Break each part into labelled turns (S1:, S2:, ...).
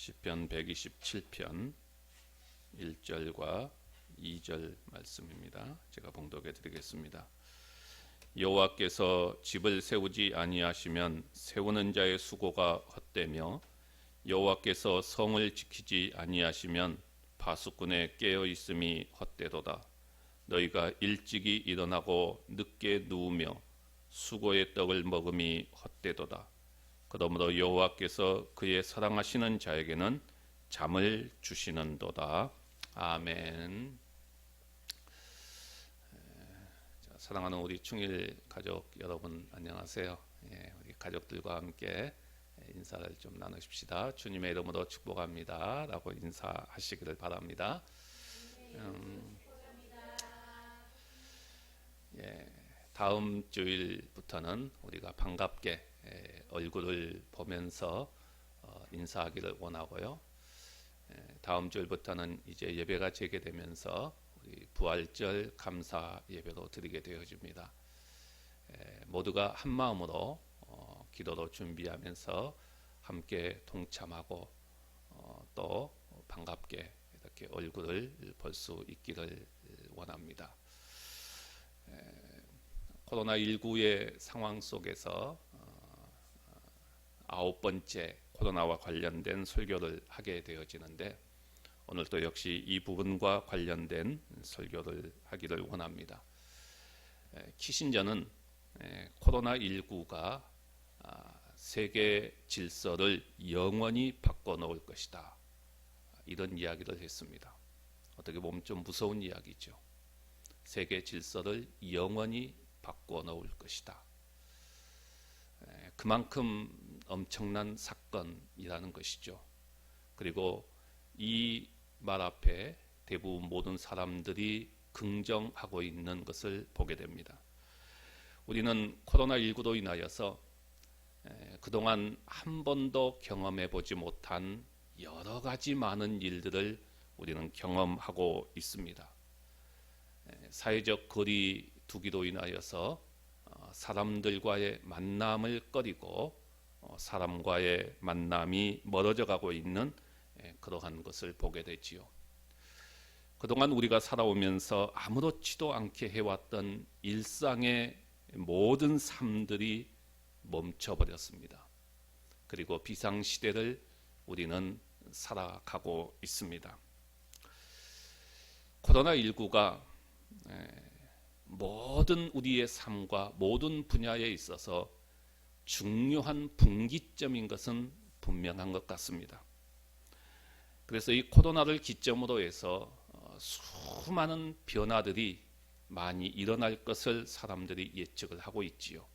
S1: 시편 127편 1절과 2절 말씀입니다. 제가 봉독해 드리겠습니다. 여호와께서 집을 세우지 아니하시면 세우는 자의 수고가 헛되며 여호와께서 성을 지키지 아니하시면 파수꾼의 깨어 있음이 헛되도다. 너희가 일찍이 일어나고 늦게 누우며 수고의 떡을 먹음이 헛되도다. 그러므로 여호와께서 그의 사랑하시는 자에게는 잠을 주시는도다. 아멘. 사랑하는 우리 충일 가족 여러분 안녕하세요. 우리 가족들과 함께 인사를 좀 나누십시다. 주님의 이름으로 축복합니다 라고 인사하시기를 바랍니다. 다음 주일부터는 우리가 반갑게 얼굴을 보면서 인사하기를 원하고요. 다음 주일부터는 이제 예배가 재개되면서 우리 부활절 감사 예배로 드리게 되어집니다. 모두가 한 마음으로 기도로 준비하면서 함께 동참하고 또 반갑게 이렇게 얼굴을 볼 수 있기를 원합니다. 코로나19의 상황 속에서 9번째 코로나와 관련된 설교를 하게 되어지는데 오늘도 역시 이 부분과 관련된 설교를 하기를 원합니다. 키신저는 코로나19가 세계 질서를 영원히 바꿔놓을 것이다. 이런 이야기를 했습니다. 어떻게 보면 좀 무서운 이야기죠. 세계 질서를 영원히 바꿔놓을 것이다. 그만큼 엄청난 사건이라는 것이죠. 그리고 이 말 앞에 대부분 모든 사람들이 긍정하고 있는 것을 보게 됩니다. 우리는 코로나19로 인하여서 그동안 한 번도 경험해 보지 못한 여러 가지 많은 일들을 우리는 경험하고 있습니다. 사회적 거리 두기로 인하여서 사람들과의 만남을 꺼리고 사람과의 만남이 멀어져 가고 있는 그러한 것을 보게 되지요. 그동안 우리가 살아오면서 아무렇지도 않게 해왔던 일상의 모든 삶들이 멈춰버렸습니다. 그리고 비상시대를 우리는 살아가고 있습니다. 코로나19가 모든 우리의 삶과 모든 분야에 있어서 중요한 분기점인 것은 분명한 것 같습니다. 그래서 이 코로나를 기점으로 해서 수많은 변화들이 많이 일어날 것을 사람들이 예측을 하고 있지요.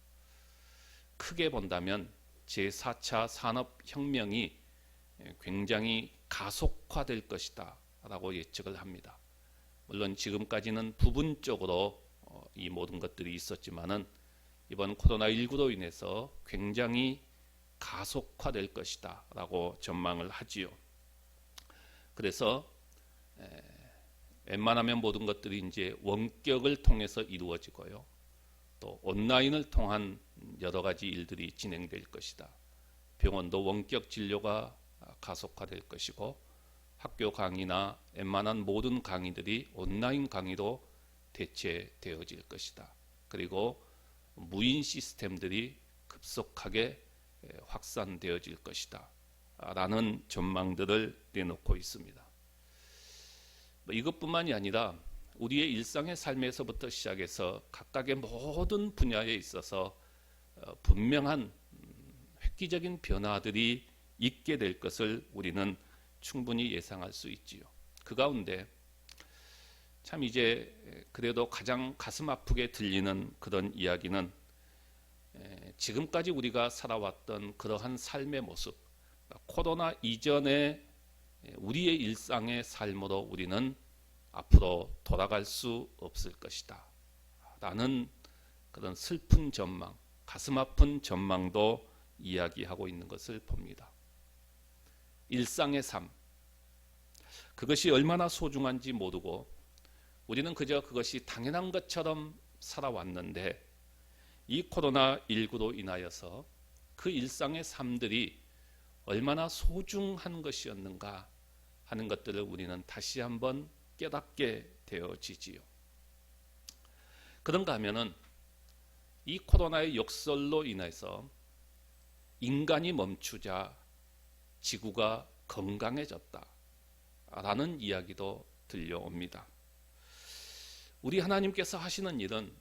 S1: 크게 본다면 제4차 산업혁명이 굉장히 가속화될 것이다 라고 예측을 합니다. 물론 지금까지는 부분적으로 이 모든 것들이 있었지만은 이번 코로나19로 인해서 굉장히 가속화될 것이다 라고 전망을 하지요. 그래서 웬만하면 모든 것들이 이제 원격을 통해서 이루어지고요. 또 온라인을 통한 여러 가지 일들이 진행될 것이다. 병원도 원격 진료가 가속화될 것이고 학교 강의나 웬만한 모든 강의들이 온라인 강의로 대체되어질 것이다. 그리고 무인 시스템들이 급속하게 확산되어질 것이다 라는 전망들을 내놓고 있습니다. 이것뿐만이 아니라 우리의 일상의 삶에서부터 시작해서 각각의 모든 분야에 있어서 분명한 획기적인 변화들이 있게 될 것을 우리는 충분히 예상할 수 있지요. 그 가운데 참 이제 그래도 가장 가슴 아프게 들리는 그런 이야기는 지금까지 우리가 살아왔던 그러한 삶의 모습, 코로나 이전의 우리의 일상의 삶으로 우리는 앞으로 돌아갈 수 없을 것이다 라는 그런 슬픈 전망, 가슴 아픈 전망도 이야기하고 있는 것을 봅니다. 일상의 삶, 그것이 얼마나 소중한지 모르고 우리는 그저 그것이 당연한 것처럼 살아왔는데 이 코로나19로 인하여서 그 일상의 삶들이 얼마나 소중한 것이었는가 하는 것들을 우리는 다시 한번 깨닫게 되어지지요. 그런가 하면은 이 코로나의 역설로 인해서 인간이 멈추자 지구가 건강해졌다라는 이야기도 들려옵니다. 우리 하나님께서 하시는 일은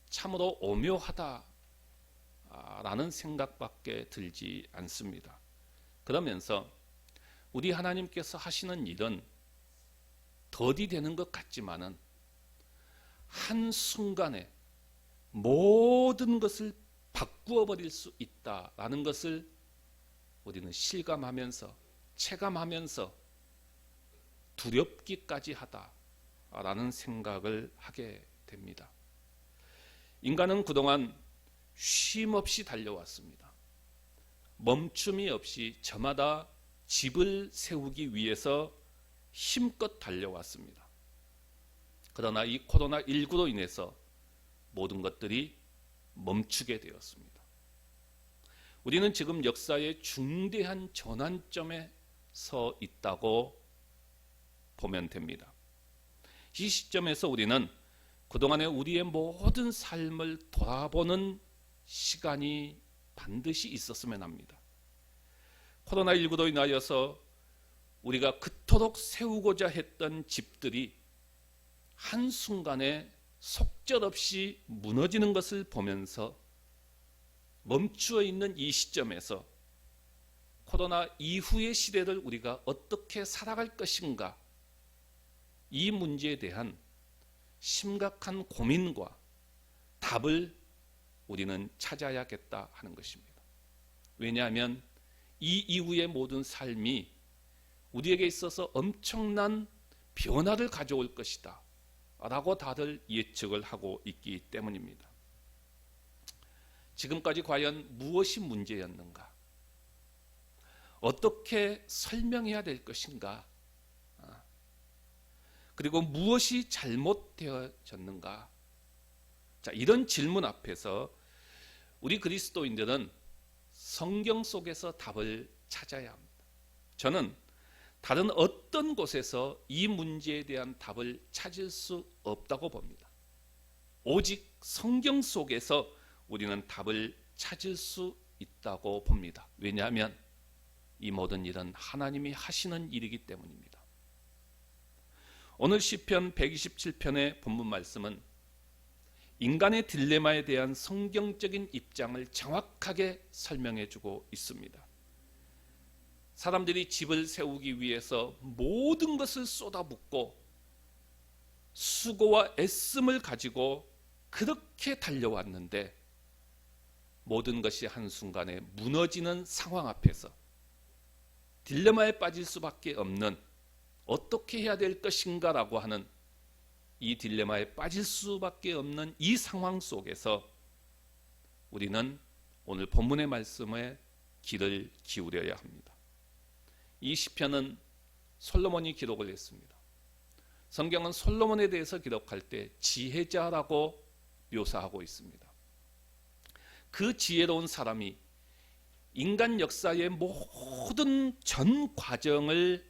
S1: 참으로 오묘하다라는 생각밖에 들지 않습니다. 그러면서 우리 하나님께서 하시는 일은 더디 되는 것 같지만은 한순간에 모든 것을 바꾸어 버릴 수 있다라는 것을 우리는 실감하면서 체감하면서 두렵기까지 하다라는 생각을 하게 됩니다. 인간은 그동안 쉼 없이 달려왔습니다. 멈춤이 없이 저마다 집을 세우기 위해서 힘껏 달려왔습니다. 그러나 이 코로나19로 인해서 모든 것들이 멈추게 되었습니다. 우리는 지금 역사의 중대한 전환점에 서 있다고 보면 됩니다. 이 시점에서 우리는 그동안의 우리의 모든 삶을 돌아보는 시간이 반드시 있었으면 합니다. 코로나19로 인하여서 우리가 그토록 세우고자 했던 집들이 한순간에 속절없이 무너지는 것을 보면서 멈추어 있는 이 시점에서 코로나 이후의 시대를 우리가 어떻게 살아갈 것인가, 이 문제에 대한 심각한 고민과 답을 우리는 찾아야겠다 하는 것입니다. 왜냐하면 이 이후의 모든 삶이 우리에게 있어서 엄청난 변화를 가져올 것이다 라고 다들 예측을 하고 있기 때문입니다. 지금까지 과연 무엇이 문제였는가? 어떻게 설명해야 될 것인가? 그리고 무엇이 잘못되어졌는가? 자, 이런 질문 앞에서 우리 그리스도인들은 성경 속에서 답을 찾아야 합니다. 저는 다른 어떤 곳에서 이 문제에 대한 답을 찾을 수 없다고 봅니다. 오직 성경 속에서 우리는 답을 찾을 수 있다고 봅니다. 왜냐하면 이 모든 일은 하나님이 하시는 일이기 때문입니다. 오늘 시편 127편의 본문 말씀은 인간의 딜레마에 대한 성경적인 입장을 정확하게 설명해 주고 있습니다. 사람들이 집을 세우기 위해서 모든 것을 쏟아붓고 수고와 애씀을 가지고 그렇게 달려왔는데 모든 것이 한순간에 무너지는 상황 앞에서 딜레마에 빠질 수밖에 없는, 어떻게 해야 될 것인가 라고 하는 이 딜레마에 빠질 수밖에 없는 이 상황 속에서 우리는 오늘 본문의 말씀에 귀를 기울여야 합니다. 이 시편은 솔로몬이 기록을 했습니다. 성경은 솔로몬에 대해서 기록할 때 지혜자라고 묘사하고 있습니다. 그 지혜로운 사람이 인간 역사의 모든 전 과정을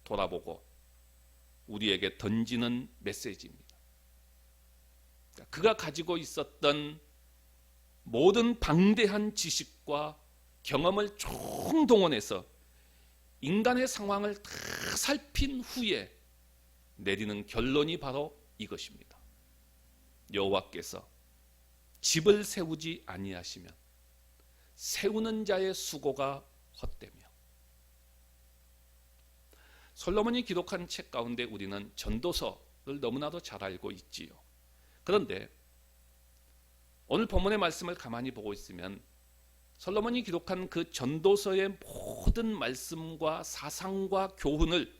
S1: 돌아보고 우리에게 던지는 메시지입니다. 그가 가지고 있었던 모든 방대한 지식과 경험을 총동원해서 인간의 상황을 다 살핀 후에 내리는 결론이 바로 이것입니다. 여호와께서 집을 세우지 아니하시면 세우는 자의 수고가 헛되며. 솔로몬이 기록한 책 가운데 우리는 전도서를 너무나도 잘 알고 있지요. 그런데 오늘 본문의 말씀을 가만히 보고 있으면 솔로몬이 기록한 그 전도서의 모든 말씀과 사상과 교훈을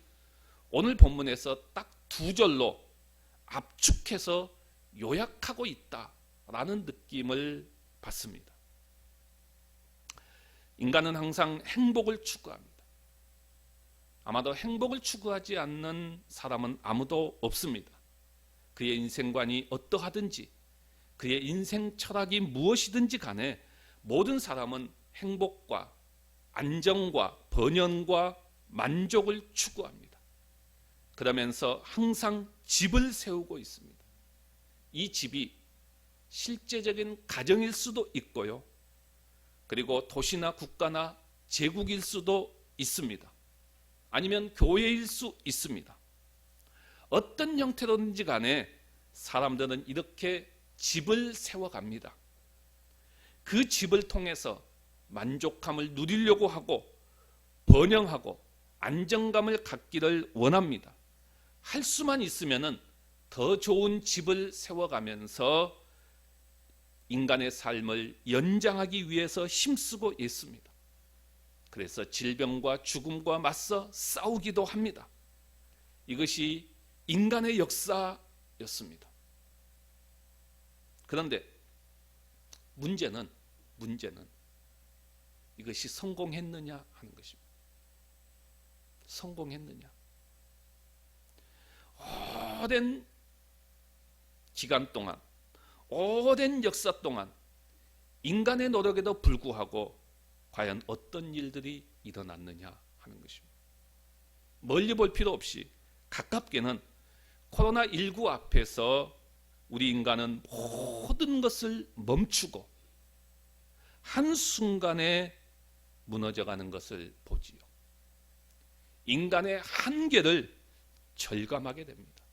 S1: 오늘 본문에서 딱 두 절로 압축해서 요약하고 있다라는 느낌을 받습니다. 인간은 항상 행복을 추구합니다. 아마도 행복을 추구하지 않는 사람은 아무도 없습니다. 그의 인생관이 어떠하든지, 그의 인생 철학이 무엇이든지 간에 모든 사람은 행복과 안정과 번영과 만족을 추구합니다. 그러면서 항상 집을 세우고 있습니다. 이 집이 실제적인 가정일 수도 있고요. 그리고 도시나 국가나 제국일 수도 있습니다. 아니면 교회일 수 있습니다. 어떤 형태로든지 간에 사람들은 이렇게 집을 세워갑니다. 그 집을 통해서 만족함을 누리려고 하고 번영하고 안정감을 갖기를 원합니다. 할 수만 있으면 더 좋은 집을 세워가면서 인간의 삶을 연장하기 위해서 힘쓰고 있습니다. 그래서 질병과 죽음과 맞서 싸우기도 합니다. 이것이 인간의 역사였습니다. 그런데 문제는 이것이 성공했느냐 하는 것입니다. 성공했느냐? 오랜 기간 동안, 오랜 역사 동안 인간의 노력에도 불구하고 과연 어떤 일들이 일어났느냐 하는 것입니다. 멀리 볼 필요 없이 가깝게는 코로나19 앞에서 우리 인간은 모든 것을 멈추고 한순간에 무너져가는 것을 보지요. 인간의 한계를 절감하게 됩니다.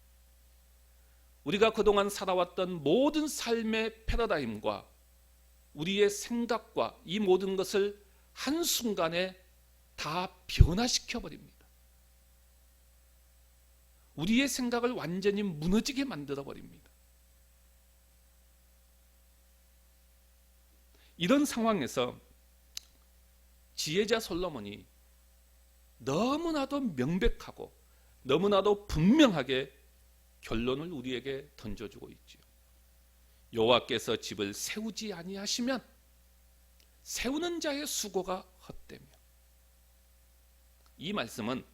S1: 우리가 그동안 살아왔던 모든 삶의 패러다임과 우리의 생각과 이 모든 것을 한순간에 다 변화시켜 버립니다. 우리의 생각을 완전히 무너지게 만들어 버립니다. 이런 상황에서 지혜자 솔로몬이 너무나도 명백하고 너무나도 분명하게 결론을 우리에게 던져주고 있지요. 여호와께서 집을 세우지 아니하시면 세우는 자의 수고가 헛되며. 이 말씀은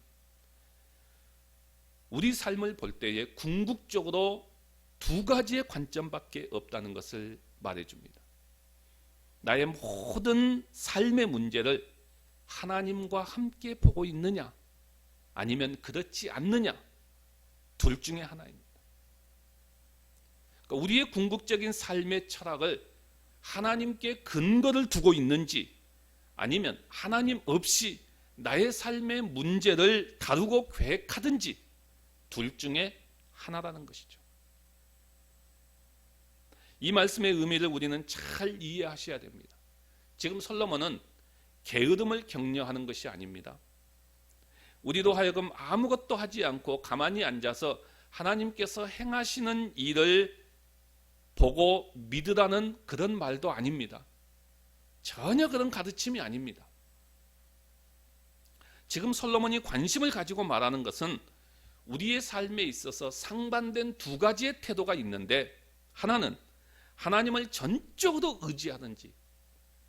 S1: 우리 삶을 볼 때에 궁극적으로 두 가지의 관점밖에 없다는 것을 말해줍니다. 나의 모든 삶의 문제를 하나님과 함께 보고 있느냐 아니면 그렇지 않느냐, 둘 중에 하나입니다. 그러니까 우리의 궁극적인 삶의 철학을 하나님께 근거를 두고 있는지 아니면 하나님 없이 나의 삶의 문제를 다루고 계획하든지 둘 중에 하나라는 것이죠. 이 말씀의 의미를 우리는 잘 이해하셔야 됩니다. 지금 솔로몬은 게으름을 격려하는 것이 아닙니다. 우리도 하여금 아무것도 하지 않고 가만히 앉아서 하나님께서 행하시는 일을 보고 믿으라는 그런 말도 아닙니다. 전혀 그런 가르침이 아닙니다. 지금 솔로몬이 관심을 가지고 말하는 것은 우리의 삶에 있어서 상반된 두 가지의 태도가 있는데, 하나는 하나님을 전적으로 의지하든지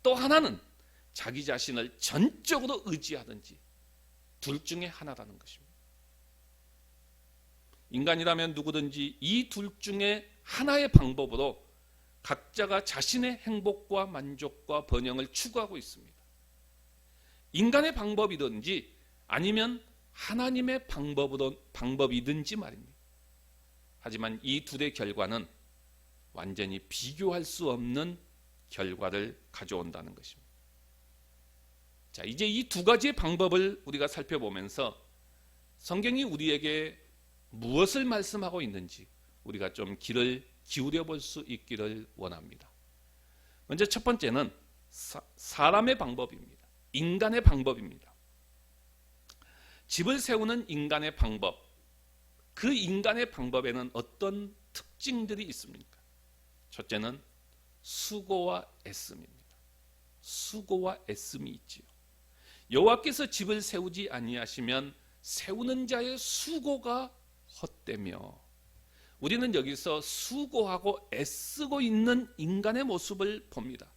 S1: 또 하나는 자기 자신을 전적으로 의지하든지 둘 중에 하나라는 것입니다. 인간이라면 누구든지 이 둘 중에 하나의 방법으로 각자가 자신의 행복과 만족과 번영을 추구하고 있습니다. 인간의 방법이든지 아니면 하나님의 방법이든지 말입니다. 하지만 이 둘의 결과는 완전히 비교할 수 없는 결과를 가져온다는 것입니다. 자, 이제 이 두 가지의 방법을 우리가 살펴보면서 성경이 우리에게 무엇을 말씀하고 있는지 우리가 좀 귀를 기울여 볼 수 있기를 원합니다. 먼저 첫 번째는 사람의 방법입니다. 인간의 방법입니다. 집을 세우는 인간의 방법, 그 인간의 방법에는 어떤 특징들이 있습니까? 첫째는 수고와 애씀입니다. 수고와 애씀이 있지요. 여호와께서 집을 세우지 아니하시면 세우는 자의 수고가 헛되며, 우리는 여기서 수고하고 애쓰고 있는 인간의 모습을 봅니다.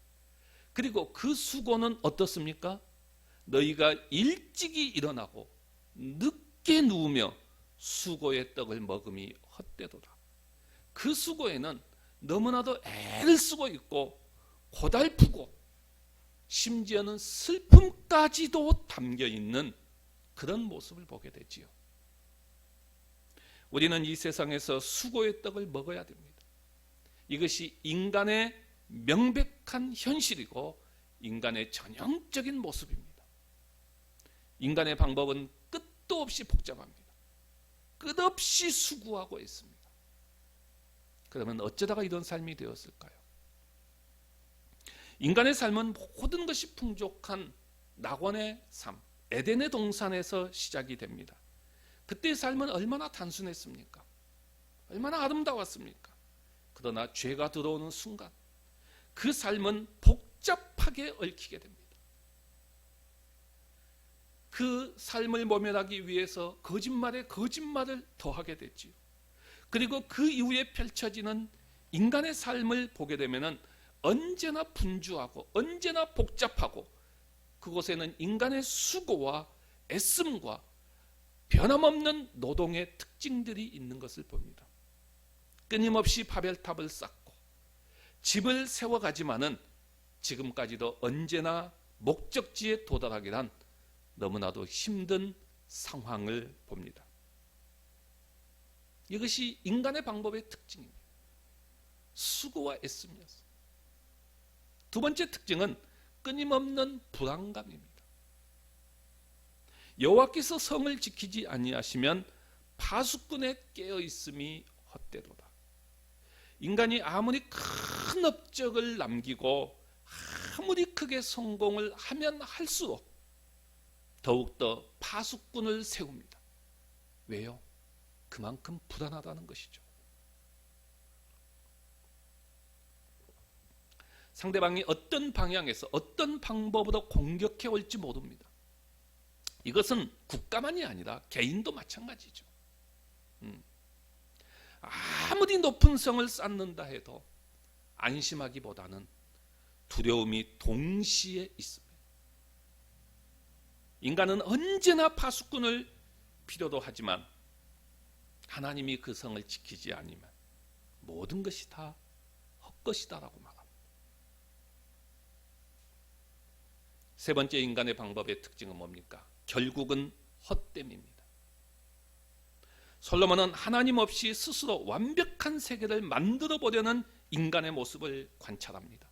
S1: 그리고 그 수고는 어떻습니까? 너희가 일찍이 일어나고 늦게 누우며 수고의 떡을 먹음이 헛되도다. 그 수고에는 너무나도 애를 쓰고 있고 고달프고 심지어는 슬픔까지도 담겨 있는 그런 모습을 보게 되지요. 우리는 이 세상에서 수고의 떡을 먹어야 됩니다. 이것이 인간의 명백한 현실이고 인간의 전형적인 모습입니다. 인간의 방법은 끝도 없이 복잡합니다. 끝없이 수고하고 있습니다. 그러면 어쩌다가 이런 삶이 되었을까요? 인간의 삶은 모든 것이 풍족한 낙원의 삶, 에덴의 동산에서 시작이 됩니다. 그때의 삶은 얼마나 단순했습니까? 얼마나 아름다웠습니까? 그러나 죄가 들어오는 순간 그 삶은 복잡하게 얽히게 됩니다. 그 삶을 모면하기 위해서 거짓말에 거짓말을 더하게 됐지요. 그리고 그 이후에 펼쳐지는 인간의 삶을 보게 되면 언제나 분주하고 언제나 복잡하고 그곳에는 인간의 수고와 애씀과 변함없는 노동의 특징들이 있는 것을 봅니다. 끊임없이 바벨탑을 쌓고 집을 세워가지만은 지금까지도 언제나 목적지에 도달하기 란 너무나도 힘든 상황을 봅니다. 이것이 인간의 방법의 특징입니다. 수고와 애씀이었습니다. 두 번째 특징은 끊임없는 불안감입니다. 여호와께서 성을 지키지 아니하시면 파수꾼에 깨어 있음이 헛되도다. 인간이 아무리 큰 업적을 남기고 아무리 크게 성공을 하면 할수록 더욱더 파수꾼을 세웁니다. 왜요? 그만큼 불안하다는 것이죠. 상대방이 어떤 방향에서 어떤 방법으로 공격해 올지 모릅니다. 이것은 국가만이 아니라 개인도 마찬가지죠. 아무리 높은 성을 쌓는다 해도 안심하기보다는 두려움이 동시에 있습니다. 인간은 언제나 파수꾼을 필요로 하지만 하나님이 그 성을 지키지 않으면 모든 것이 다 헛것이다라고 말합니다. 세 번째 인간의 방법의 특징은 뭡니까? 결국은 헛됨입니다. 솔로몬은 하나님 없이 스스로 완벽한 세계를 만들어 보려는 인간의 모습을 관찰합니다.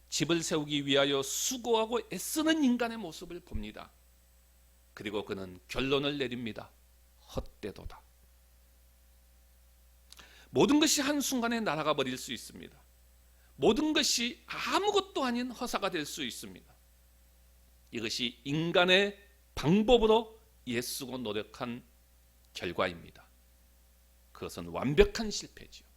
S1: 집을 세우기 위하여 수고하고 애쓰는 인간의 모습을 봅니다. 그리고 그는 결론을 내립니다. 헛되도다. 모든 것이 한순간에 날아가 버릴 수 있습니다. 모든 것이 아무것도 아닌 허사가 될 수 있습니다. 이것이 인간의 방법으로 애쓰고 노력한 결과입니다. 그것은 완벽한 실패지요.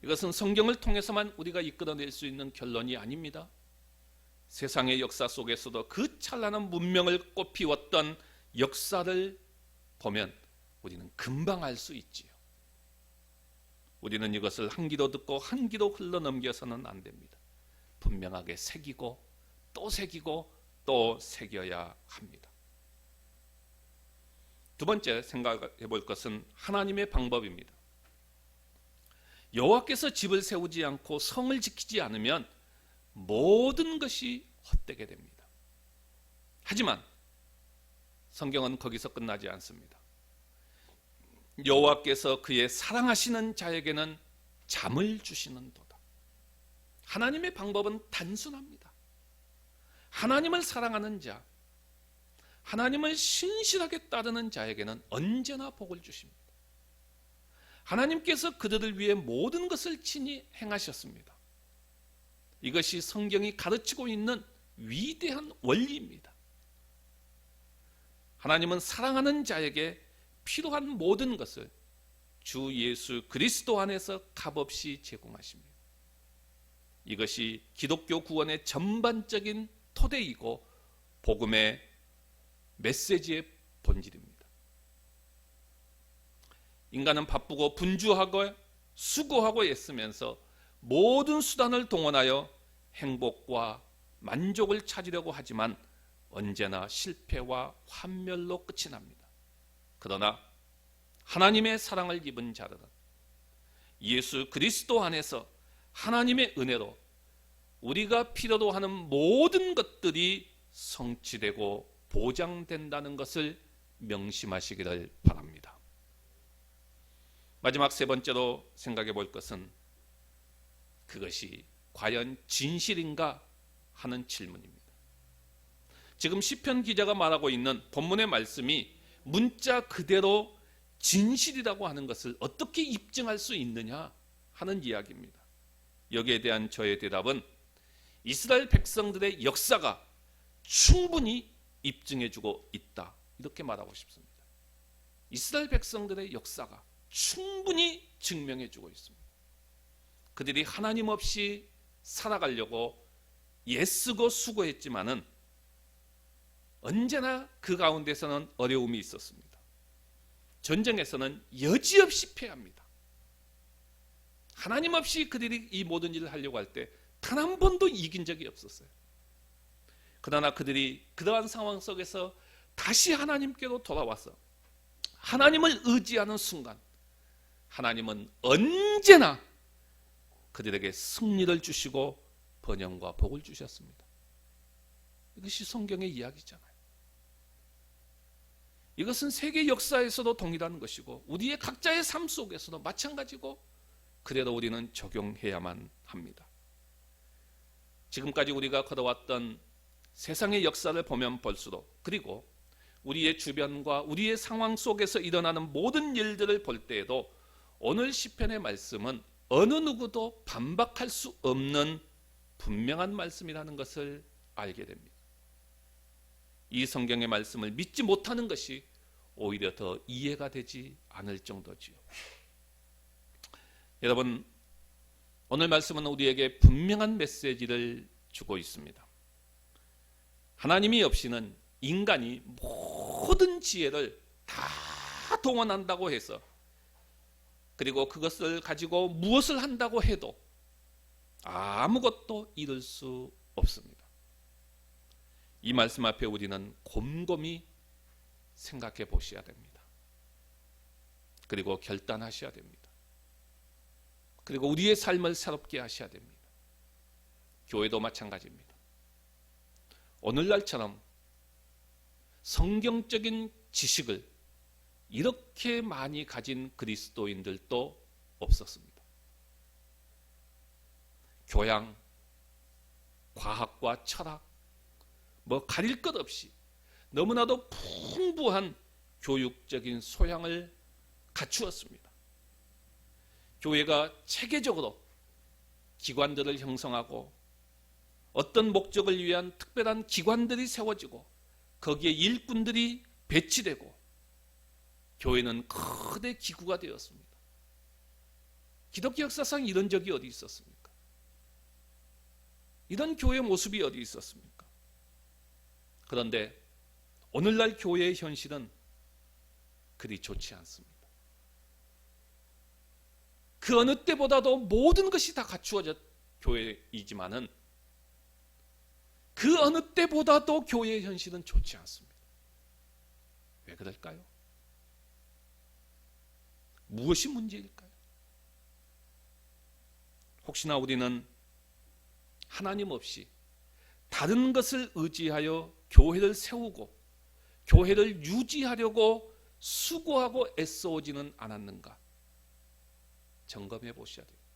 S1: 이것은 성경을 통해서만 우리가 이끌어낼 수 있는 결론이 아닙니다. 세상의 역사 속에서도 그 찬란한 문명을 꽃피웠던 역사를 보면 우리는 금방 알 수 있지요. 우리는 이것을 한 귀로 듣고 한 귀로 흘러넘겨서는 안 됩니다. 분명하게 새기고 또 새기고 또 새겨야 합니다. 두 번째 생각해 볼 것은 하나님의 방법입니다. 여호와께서 집을 세우지 않고 성을 지키지 않으면 모든 것이 헛되게 됩니다. 하지만 성경은 거기서 끝나지 않습니다. 여호와께서 그의 사랑하시는 자에게는 잠을 주시는도다. 하나님의 방법은 단순합니다. 하나님을 사랑하는 자, 하나님을 신실하게 따르는 자에게는 언제나 복을 주십니다. 하나님께서 그들을 위해 모든 것을 친히 행하셨습니다. 이것이 성경이 가르치고 있는 위대한 원리입니다. 하나님은 사랑하는 자에게 필요한 모든 것을 주 예수 그리스도 안에서 값없이 제공하십니다. 이것이 기독교 구원의 전반적인 토대이고 복음의 메시지의 본질입니다. 인간은 바쁘고 분주하고 수고하고 애쓰면서 모든 수단을 동원하여 행복과 만족을 찾으려고 하지만 언제나 실패와 환멸로 끝이 납니다. 그러나 하나님의 사랑을 입은 자들은 예수 그리스도 안에서 하나님의 은혜로 우리가 필요로 하는 모든 것들이 성취되고 보장된다는 것을 명심하시기를 바랍니다. 마지막 세 번째로 생각해 볼 것은 그것이 과연 진실인가 하는 질문입니다. 지금 시편 기자가 말하고 있는 본문의 말씀이 문자 그대로 진실이라고 하는 것을 어떻게 입증할 수 있느냐 하는 이야기입니다. 여기에 대한 저의 대답은 이스라엘 백성들의 역사가 충분히 입증해주고 있다, 이렇게 말하고 싶습니다. 이스라엘 백성들의 역사가 충분히 증명해주고 있습니다. 그들이 하나님 없이 살아가려고 애쓰고 수고했지만은 언제나 그 가운데서는 어려움이 있었습니다. 전쟁에서는 여지없이 패합니다. 하나님 없이 그들이 이 모든 일을 하려고 할 때 단 한 번도 이긴 적이 없었어요. 그러나 그들이 그러한 상황 속에서 다시 하나님께로 돌아와서 하나님을 의지하는 순간 하나님은 언제나 그들에게 승리를 주시고 번영과 복을 주셨습니다. 이것이 성경의 이야기잖아요. 이것은 세계 역사에서도 동일한 것이고 우리의 각자의 삶 속에서도 마찬가지고 그래도 우리는 적용해야만 합니다. 지금까지 우리가 걸어왔던 세상의 역사를 보면 볼수록, 그리고 우리의 주변과 우리의 상황 속에서 일어나는 모든 일들을 볼 때에도 오늘 시편의 말씀은 어느 누구도 반박할 수 없는 분명한 말씀이라는 것을 알게 됩니다. 이 성경의 말씀을 믿지 못하는 것이 오히려 더 이해가 되지 않을 정도지요. 여러분, 오늘 말씀은 우리에게 분명한 메시지를 주고 있습니다. 하나님이 없이는 인간이 모든 지혜를 다 동원한다고 해서, 그리고 그것을 가지고 무엇을 한다고 해도 아무것도 이룰 수 없습니다. 이 말씀 앞에 우리는 곰곰이 생각해 보셔야 됩니다. 그리고 결단하셔야 됩니다. 그리고 우리의 삶을 새롭게 하셔야 됩니다. 교회도 마찬가지입니다. 오늘날처럼 성경적인 지식을 이렇게 많이 가진 그리스도인들도 없었습니다. 교양, 과학과 철학, 가릴 것 없이 너무나도 풍부한 교육적인 소양을 갖추었습니다. 교회가 체계적으로 기관들을 형성하고 어떤 목적을 위한 특별한 기관들이 세워지고 거기에 일꾼들이 배치되고 교회는 크게 기구가 되었습니다. 기독교 역사상 이런 적이 어디 있었습니까? 이런 교회 모습이 어디 있었습니까? 그런데 오늘날 교회의 현실은 그리 좋지 않습니다. 그 어느 때보다도 모든 것이 다 갖추어진 교회이지만은 그 어느 때보다도 교회의 현실은 좋지 않습니다. 왜 그럴까요? 무엇이 문제일까요? 혹시나 우리는 하나님 없이 다른 것을 의지하여 교회를 세우고 교회를 유지하려고 수고하고 애써오지는 않았는가 점검해 보셔야 됩니다.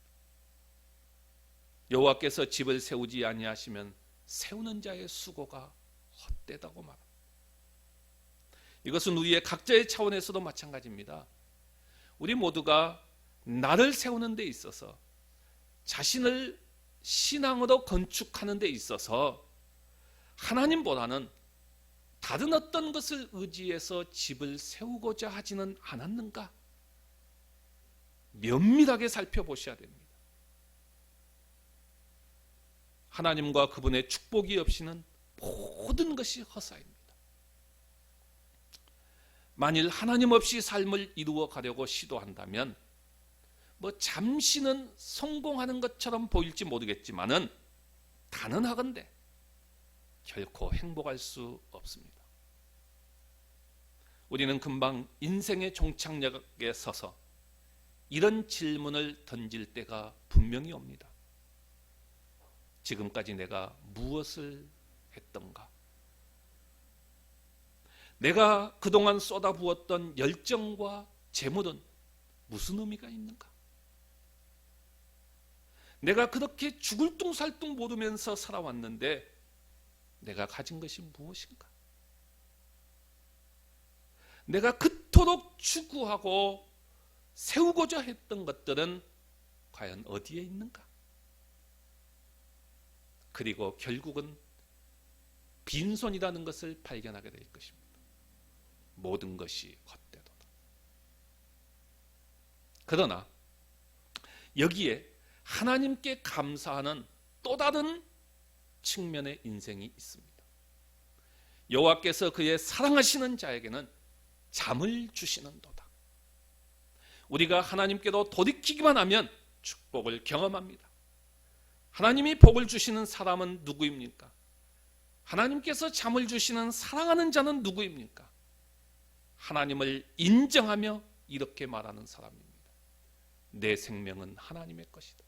S1: 여호와께서 집을 세우지 아니하시면 세우는 자의 수고가 헛되다고 말합니다. 이것은 우리의 각자의 차원에서도 마찬가지입니다. 우리 모두가 나를 세우는 데 있어서 자신을 신앙으로 건축하는 데 있어서 하나님보다는 다른 어떤 것을 의지해서 집을 세우고자 하지는 않았는가? 면밀하게 살펴보셔야 됩니다. 하나님과 그분의 축복이 없이는 모든 것이 허사입니다. 만일 하나님 없이 삶을 이루어 가려고 시도한다면 잠시는 성공하는 것처럼 보일지 모르겠지만은 단언하건대 결코 행복할 수 없습니다. 우리는 금방 인생의 종착역에 서서 이런 질문을 던질 때가 분명히 옵니다. 지금까지 내가 무엇을 했던가? 내가 그동안 쏟아부었던 열정과 재물은 무슨 의미가 있는가? 내가 그렇게 죽을 둥살둥 모르면서 살아왔는데 내가 가진 것이 무엇인가? 내가 그토록 추구하고 세우고자 했던 것들은 과연 어디에 있는가? 그리고 결국은 빈손이라는 것을 발견하게 될 것입니다. 모든 것이 헛되도다. 그러나 여기에 하나님께 감사하는 또 다른 측면의 인생이 있습니다. 여호와께서 그의 사랑하시는 자에게는 잠을 주시는도다. 우리가 하나님께로 돌이키기만 하면 축복을 경험합니다. 하나님이 복을 주시는 사람은 누구입니까? 하나님께서 잠을 주시는 사랑하는 자는 누구입니까? 하나님을 인정하며 이렇게 말하는 사람입니다. 내 생명은 하나님의 것이다.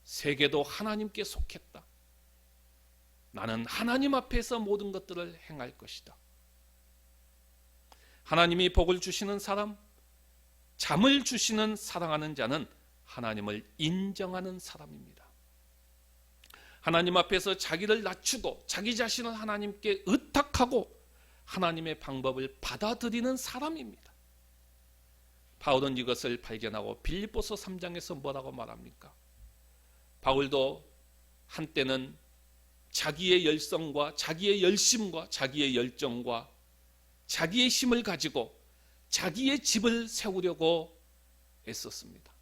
S1: 세계도 하나님께 속했다. 나는 하나님 앞에서 모든 것들을 행할 것이다. 하나님이 복을 주시는 사람, 잠을 주시는 사랑하는 자는 하나님을 인정하는 사람입니다. 하나님 앞에서 자기를 낮추고 자기 자신을 하나님께 의탁하고 하나님의 방법을 받아들이는 사람입니다. 바울은 이것을 발견하고 빌립보서 3장에서 뭐라고 말합니까? 바울도 한때는 자기의 열성과 자기의 열심과 자기의 열정과 자기의 힘을 가지고 자기의 집을 세우려고 애썼습니다.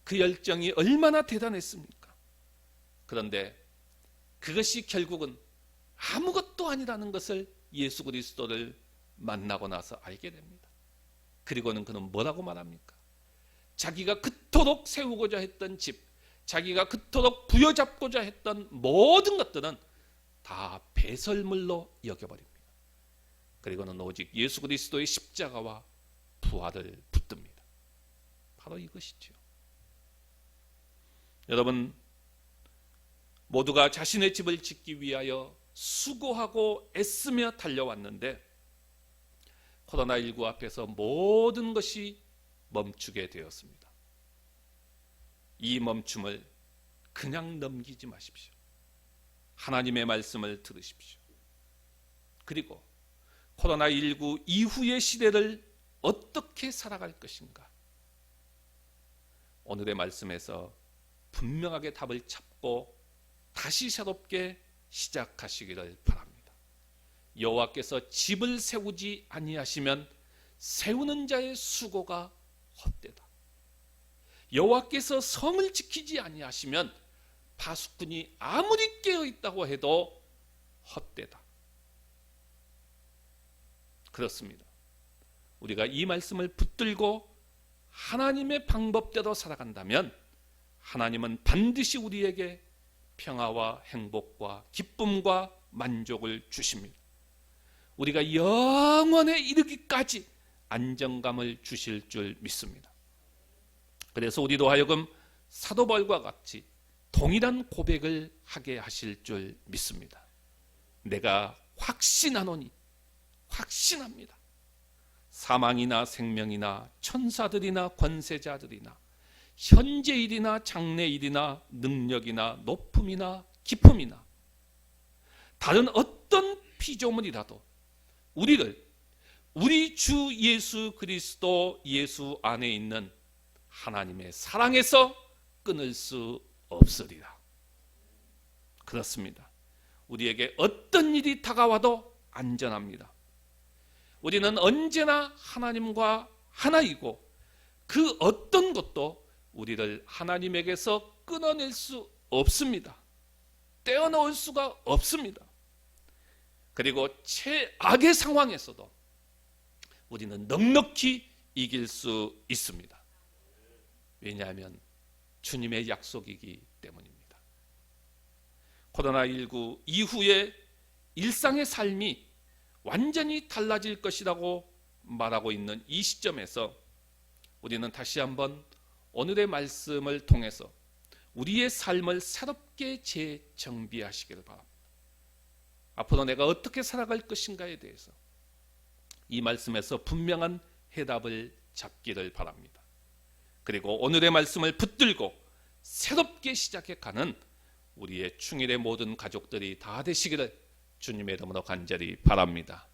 S1: 그 열정이 얼마나 대단했습니까? 그런데 그것이 결국은 아무것도 아니라는 것을 예수 그리스도를 만나고 나서 알게 됩니다. 그리고는 그는 뭐라고 말합니까? 자기가 그토록 세우고자 했던 집, 자기가 그토록 부여잡고자 했던 모든 것들은 다 배설물로 여겨버립니다. 그리고는 오직 예수 그리스도의 십자가와 부활을 붙듭니다. 바로 이것이죠. 여러분, 모두가 자신의 집을 짓기 위하여 수고하고 애쓰며 달려왔는데 코로나19 앞에서 모든 것이 멈추게 되었습니다. 이 멈춤을 그냥 넘기지 마십시오. 하나님의 말씀을 들으십시오. 그리고 코로나19 이후의 시대를 어떻게 살아갈 것인가? 오늘의 말씀에서 분명하게 답을 찾고 다시 새롭게 시작하시기를 바랍니다. 여호와께서 집을 세우지 아니하시면 세우는 자의 수고가 헛되다. 여호와께서 성을 지키지 아니하시면 파수꾼이 아무리 깨어 있다고 해도 헛되다. 그렇습니다. 우리가 이 말씀을 붙들고 하나님의 방법대로 살아간다면 하나님은 반드시 우리에게 평화와 행복과 기쁨과 만족을 주십니다. 우리가 영원에 이르기까지 안정감을 주실 줄 믿습니다. 그래서 우리도 하여금 사도 바울과 같이 동일한 고백을 하게 하실 줄 믿습니다. 내가 확신하노니, 확신합니다. 사망이나 생명이나 천사들이나 권세자들이나 현재일이나 장래일이나 능력이나 높음이나 기쁨이나 다른 어떤 피조물이라도 우리를 우리 주 예수 그리스도 예수 안에 있는 하나님의 사랑에서 끊을 수 없으리라. 그렇습니다. 우리에게 어떤 일이 다가와도 안전합니다. 우리는 언제나 하나님과 하나이고 그 어떤 것도 우리를 하나님에게서 끊어낼 수 없습니다. 떼어놓을 수가 없습니다. 그리고 최악의 상황에서도 우리는 넉넉히 이길 수 있습니다. 왜냐하면 주님의 약속이기 때문입니다. 코로나19 이후에 일상의 삶이 완전히 달라질 것이라고 말하고 있는 이 시점에서 우리는 다시 한번 오늘의 말씀을 통해서 우리의 삶을 새롭게 재정비하시기를 바랍니다. 앞으로 내가 어떻게 살아갈 것인가에 대해서 이 말씀에서 분명한 해답을 잡기를 바랍니다. 그리고 오늘의 말씀을 붙들고 새롭게 시작해 가는 우리의 충일의 모든 가족들이 다 되시기를 주님의 이름으로 간절히 바랍니다.